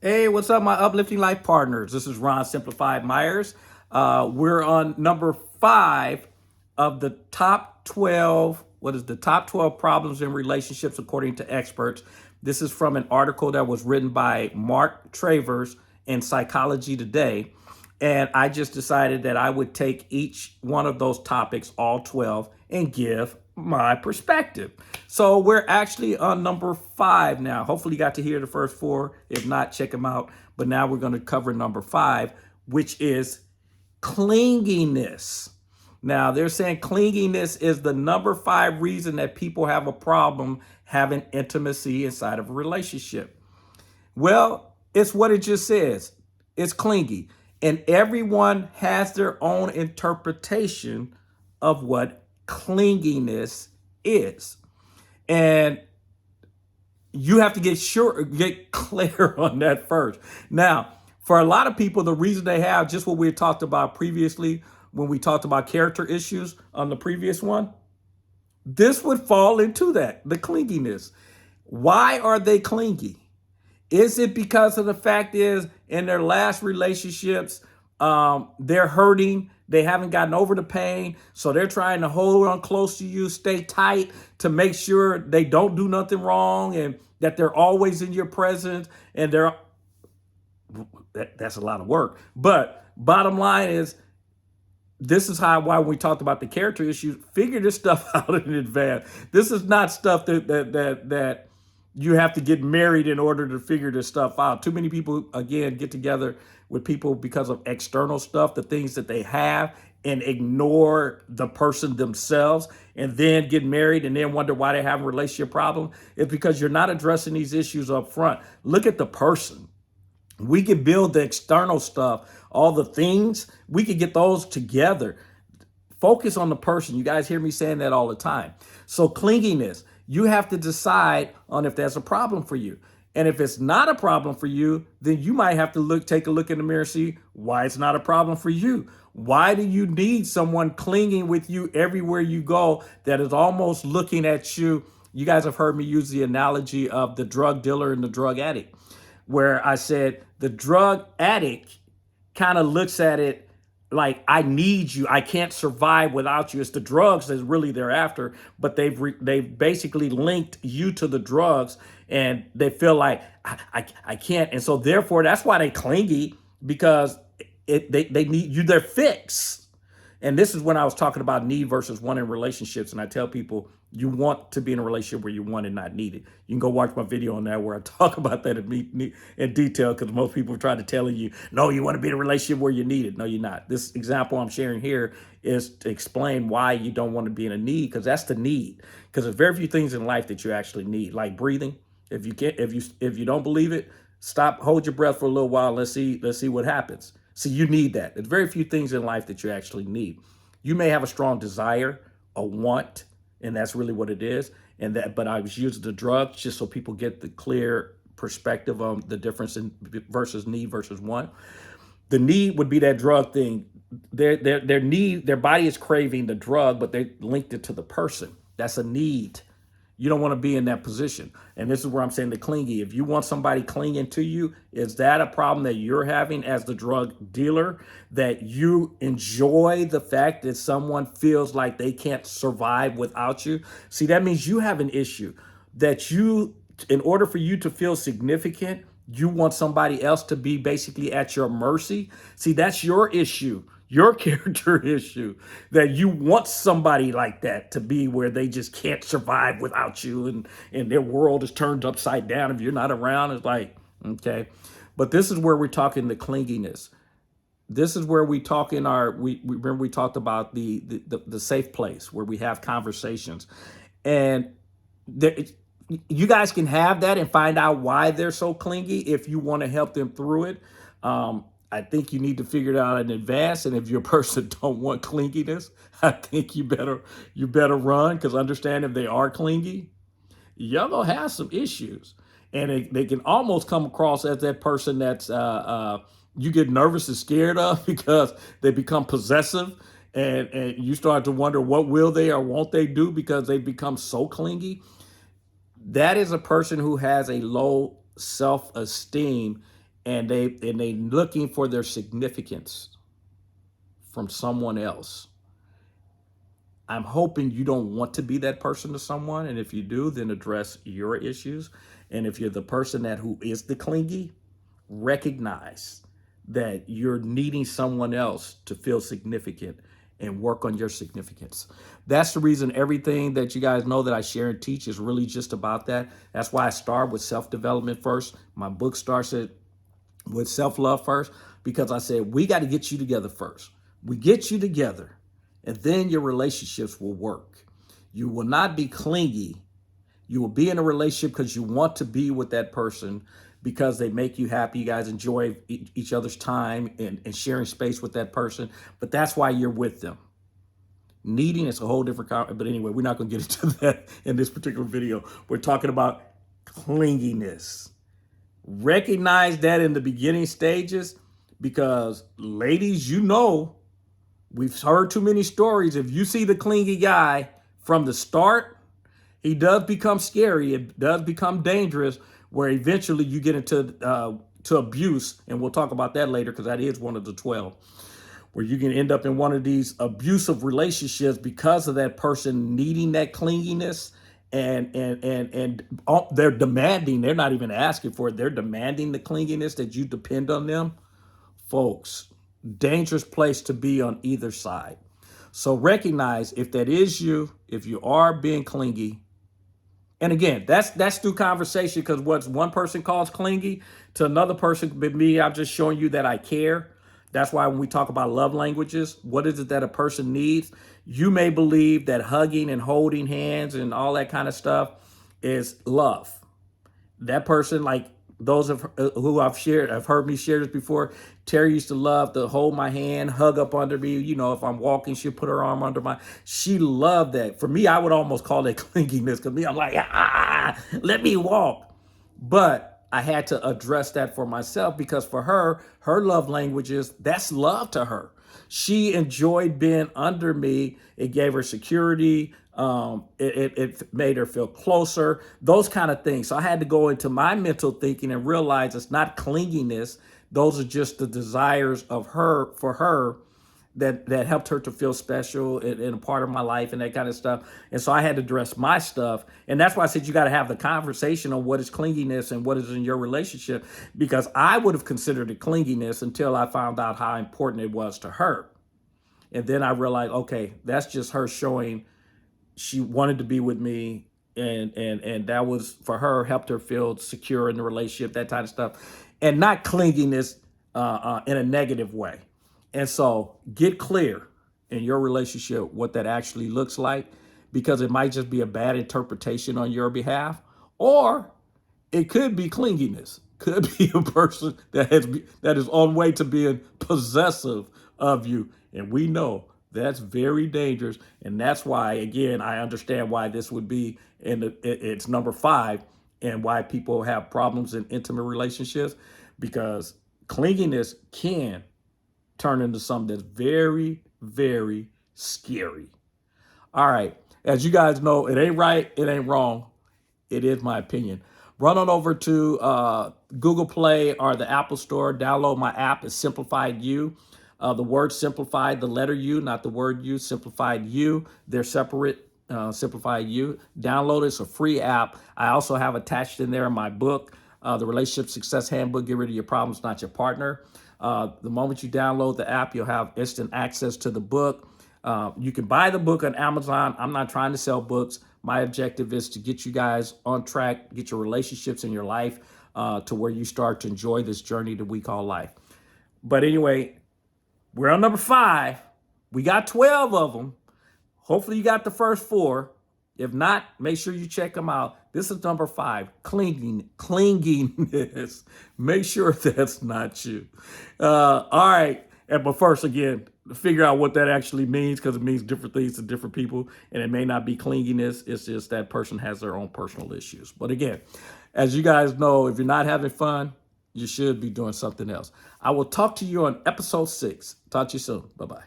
Hey, what's up, my uplifting life partners? This is ronsimplifiedmyers. We're on number 5 of the top 12. What is the top 12 problems in relationships according to experts? This is from an article that was written by Mark Travers in Psychology Today. And I just decided that I would take each one of those topics, all 12, and give my perspective. So we're actually on number 5 now. Hopefully you got to hear the first 4. If not, check them out. But now we're going to cover number 5, which is clinginess. Now they're saying clinginess is the number 5 reason that people have a problem having intimacy inside of a relationship. Well, it's what it just says. It's clingy. And everyone has their own interpretation of what clinginess is. And you have to get clear on that first. Now, for a lot of people, the reason they have just what we talked about previously when we talked about character issues on the previous one, this would fall into that, the clinginess. Why are they clingy? Is it because of the fact is in their last relationships, they're hurting, they haven't gotten over the pain, so they're trying to hold on close to you, stay tight to make sure they don't do nothing wrong and that they're always in your presence, and that's a lot of work. But bottom line is, this is why we talked about the character issues, figure this stuff out in advance. This is not stuff that you have to get married in order to figure this stuff out. Too many people, again, get together with people because of external stuff, the things that they have, and ignore the person themselves, and then get married and then wonder why they have a relationship problem. It's because you're not addressing these issues up front. Look at the person. We can build the external stuff, all the things, we can get those together. Focus on the person. You guys hear me saying that all the time. So clinginess, you have to decide on if that's a problem for you. And if it's not a problem for you, then you might have to take a look in the mirror and see why it's not a problem for you. Why do you need someone clinging with you everywhere you go that is almost looking at you? You guys have heard me use the analogy of the drug dealer and the drug addict, where I said the drug addict kind of looks at it like, I need you. I can't survive without you. It's the drugs that's really they're after, but they've basically linked you to the drugs, and they feel like I can't. And so therefore, that's why they clingy, because they need you, their fix. And this is when I was talking about need versus want in relationships. And I tell people, you want to be in a relationship where you want and not need it. You can go watch my video on that where I talk about that in detail, because most people try to tell you, no, you want to be in a relationship where you need it. No, you're not. This example I'm sharing here is to explain why you don't want to be in a need, because that's the need. Because there's very few things in life that you actually need, like breathing. If you don't believe it, stop, hold your breath for a little while. Let's see what happens. See, you need that. There's very few things in life that you actually need. You may have a strong desire, a want, and that's really what it is. But I was using the drugs just so people get the clear perspective on the difference in versus need versus want. The need would be that drug thing. Their body is craving the drug, but they linked it to the person. That's a need. You don't want to be in that position. And this is where I'm saying the clingy. If you want somebody clinging to you, is that a problem that you're having as the drug dealer? That you enjoy the fact that someone feels like they can't survive without you? See, that means you have an issue that in order for you to feel significant, you want somebody else to be basically at your mercy. See, that's your issue, your character issue, that you want somebody like that to be where they just can't survive without you, and their world is turned upside down if you're not around. It's like, okay. But this is where we're talking the clinginess. This is where we talk in we remember we talked about the safe place where we have conversations. And you guys can have that and find out why they're so clingy if you want to help them through it. I think you need to figure it out in advance. And if your person don't want clinginess, I think you better run, because understand, if they are clingy, you're gonna have some issues. And they can almost come across as that person that's you get nervous and scared of, because they become possessive, and you start to wonder what will they or won't they do because they become so clingy. That is a person who has a low self-esteem, and they looking for their significance from someone else. I'm hoping you don't want to be that person to someone, and if you do, then address your issues. And if you're the person that who is the clingy, recognize that you're needing someone else to feel significant and work on your significance. That's the reason everything that you guys know that I share and teach is really just about that. That's why I start with self-development first. My book starts with self-love first, because I said we got to get you together first. We get you together, and then your relationships will work. You will not be clingy. You will be in a relationship because you want to be with that person, because they make you happy. You guys enjoy each other's time and sharing space with that person. But that's why you're with them. Needing is a whole different but anyway, we're not going to get into that in this particular video. We're talking about clinginess. Recognize that in the beginning stages, because ladies, you know, we've heard too many stories. If you see the clingy guy from the start, he does become scary. It does become dangerous, where eventually you get into to abuse. And we'll talk about that later, because that is one of the 12, where you can end up in one of these abusive relationships because of that person needing that clinginess. And they're demanding, they're not even asking for it. They're demanding the clinginess, that you depend on them. Folks, dangerous place to be on either side. So recognize if that is you, if you are being clingy. And again, that's through conversation, because what one person calls clingy to another person, but me, I'm just showing you that I care. That's why when we talk about love languages, what is it that a person needs? You may believe that hugging and holding hands and all that kind of stuff is love. That person, like those who I've heard me share this before. Terry used to love to hold my hand, hug up under me. You know, if I'm walking, she'll put her arm under she loved that. For me, I would almost call it clinginess, because me, I'm like, let me walk. But I had to address that for myself, because for her love languages, that's love to her. She enjoyed being under me. It gave her security. It made her feel closer, those kind of things. So I had to go into my mental thinking and realize it's not clinginess. Those are just the desires of her, for her, that helped her to feel special and a part of my life and that kind of stuff. And so I had to address my stuff. And that's why I said you got to have the conversation on what is clinginess and what is in your relationship, because I would have considered it clinginess until I found out how important it was to her. And then I realized, okay, that's just her showing she wanted to be with me, and that was, for her, helped her feel secure in the relationship, that type of stuff, and not clinginess in a negative way. And so get clear in your relationship what that actually looks like, because it might just be a bad interpretation on your behalf, or it could be clinginess. Could be a person that is on way to being possessive of you, and we know that's very dangerous. And that's why, again, I understand why this would be it's number 5, and why people have problems in intimate relationships, because clinginess can turn into something that's very, very scary. All right. As you guys know, it ain't right, it ain't wrong. It is my opinion. Run on over to Google Play or the Apple Store. Download my app. It's Simplified You. The word simplified, the letter U, not the word U, Simplified You. They're separate, Simplified You. Download it. It's a free app. I also have attached in there my book, The Relationship Success Handbook, Get Rid of Your Problems, Not Your Partner. The moment you download the app, you'll have instant access to the book. You can buy the book on Amazon. I'm not trying to sell books. My objective is to get you guys on track, get your relationships in your life to where you start to enjoy this journey that we call life. But anyway, we're on number 5. We got 12 of them. Hopefully you got the first 4. If not, make sure you check them out. This is number 5, clinginess. Make sure that's not you. All right. But first, again, figure out what that actually means, because it means different things to different people. And it may not be clinginess. It's just that person has their own personal issues. But again, as you guys know, if you're not having fun, you should be doing something else. I will talk to you on episode 6. Talk to you soon. Bye-bye.